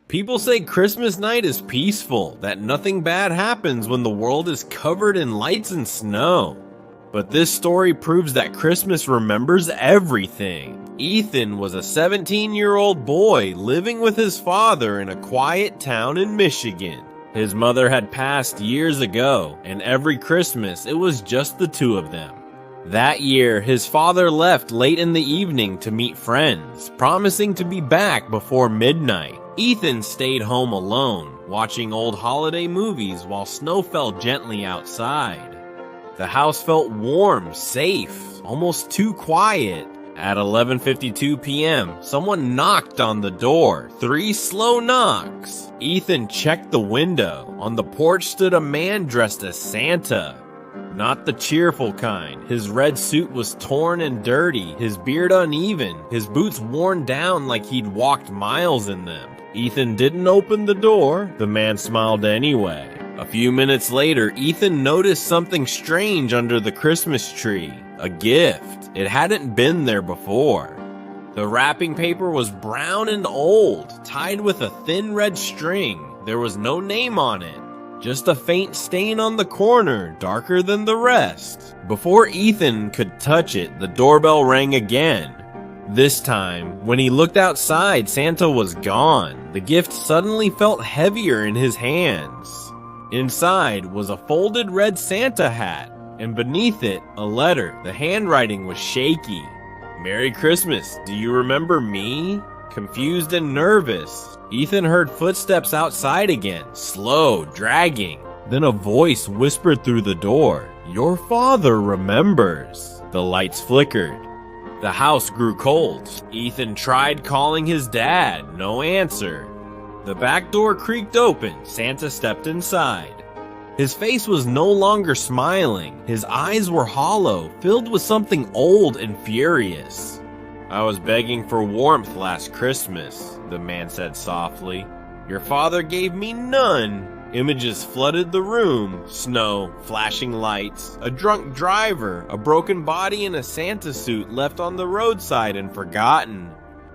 People say Christmas night is peaceful, that nothing bad happens when the world is covered in lights and snow. But this story proves that Christmas remembers everything. Ethan was a 17-year-old boy living with his father in a quiet town in Michigan. His mother had passed years ago, and every Christmas it was just the two of them. That year, his father left late in the evening to meet friends, promising to be back before midnight. Ethan stayed home alone, watching old holiday movies while snow fell gently outside. The house felt warm, safe, almost too quiet. At 11:52 p.m., someone knocked on the door. 3 slow knocks. Ethan checked the window. On the porch stood a man dressed as Santa. Not the cheerful kind. His red suit was torn and dirty, his beard uneven, his boots worn down like he'd walked miles in them. Ethan didn't open the door. The man smiled anyway. A few minutes later, Ethan noticed something strange under the Christmas tree. A gift. It hadn't been there before. The wrapping paper was brown and old, tied with a thin red string. There was no name on it. Just a faint stain on the corner, darker than the rest. Before Ethan could touch it, the doorbell rang again. This time, when he looked outside, Santa was gone. The gift suddenly felt heavier in his hands. Inside was a folded red Santa hat, and beneath it, a letter. The handwriting was shaky. "Merry Christmas, do you remember me?" Confused and nervous, Ethan heard footsteps outside again, slow, dragging. Then a voice whispered through the door, "Your father remembers." The lights flickered. The house grew cold. Ethan tried calling his dad, no answer. The back door creaked open. Santa stepped inside. His face was no longer smiling. His eyes were hollow, filled with something old and furious. "I was begging for warmth last Christmas," the man said softly. "Your father gave me none." Images flooded the room. Snow, flashing lights, a drunk driver, a broken body in a Santa suit left on the roadside and forgotten.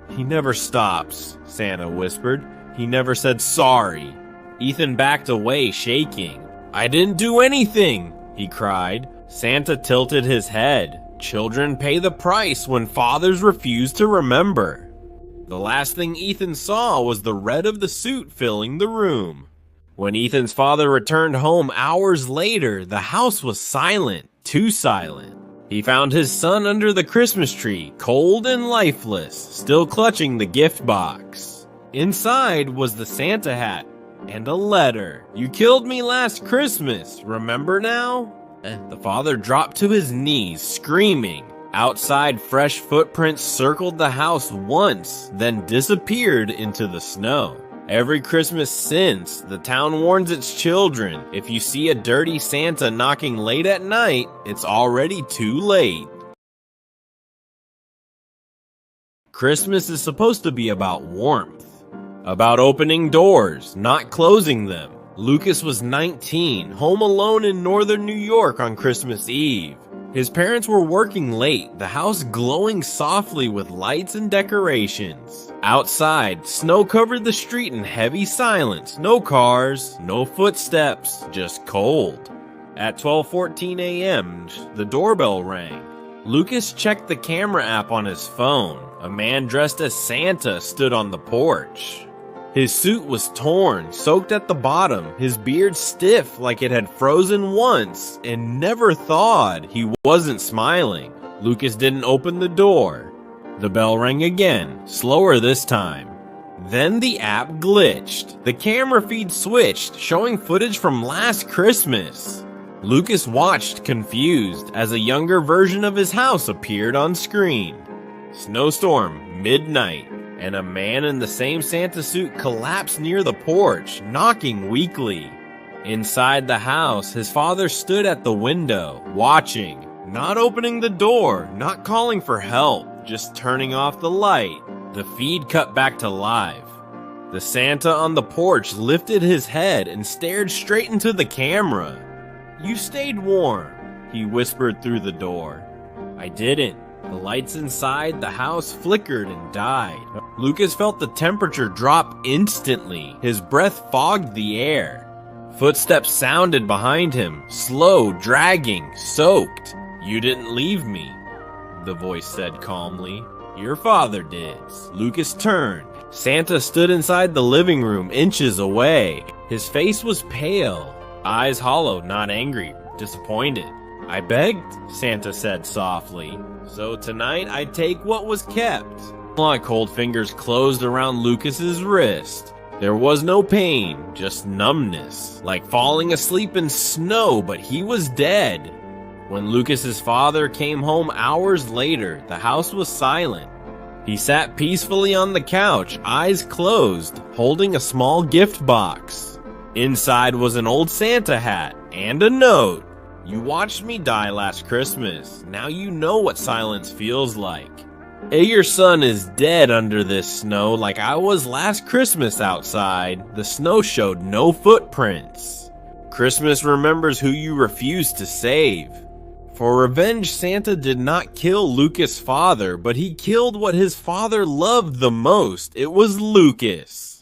"He never stops," Santa whispered. "He never said sorry." Ethan backed away, shaking. "I didn't do anything," he cried. Santa tilted his head. Children pay the price when fathers refuse to remember. The last thing Ethan saw was the red of the suit filling the room. When Ethan's father returned home hours later, the house was silent, too silent. He found his son under the Christmas tree, cold and lifeless, still clutching the gift box. Inside was the Santa hat and a letter. "You killed me last Christmas, remember now?" The father dropped to his knees, screaming. Outside, fresh footprints circled the house once, then disappeared into the snow. Every Christmas since, the town warns its children, if you see a dirty Santa knocking late at night, it's already too late. Christmas is supposed to be about warmth, about opening doors, not closing them. Lucas was 19, home alone in northern New York on Christmas Eve. His parents were working late, the house glowing softly with lights and decorations. Outside, snow covered the street in heavy silence. No cars, no footsteps, just cold. At 12:14 a.m., the doorbell rang. Lucas checked the camera app on his phone. A man dressed as Santa stood on the porch. His suit was torn, soaked at the bottom, his beard stiff like it had frozen once and never thawed. He wasn't smiling. Lucas didn't open the door. The bell rang again, slower this time. Then the app glitched. The camera feed switched, showing footage from last Christmas. Lucas watched, confused, as a younger version of his house appeared on screen. Snowstorm, midnight. And a man in the same Santa suit collapsed near the porch, knocking weakly. Inside the house, his father stood at the window, watching, not opening the door, not calling for help, just turning off the light. The feed cut back to live. The Santa on the porch lifted his head and stared straight into the camera. "You stayed warm," he whispered through the door. "I didn't." The lights inside the house flickered and died. Lucas felt the temperature drop instantly. His breath fogged the air. Footsteps sounded behind him, slow, dragging, soaked. "You didn't leave me," the voice said calmly. "Your father did." Lucas turned. Santa stood inside the living room, inches away. His face was pale, eyes hollow, not angry, disappointed. "I begged," Santa said softly. "So tonight I take what was kept." Cold fingers closed around Lucas's wrist. There was no pain, just numbness, like falling asleep in snow, but he was dead. When Lucas's father came home hours later, the house was silent. He sat peacefully on the couch, eyes closed, holding a small gift box. Inside was an old Santa hat and a note. "You watched me die last Christmas. Now you know what silence feels like. Hey, your son is dead under this snow like I was last Christmas outside. The snow showed no footprints. Christmas remembers who you refused to save." For revenge, Santa did not kill Lucas' father, but he killed what his father loved the most. It was Lucas.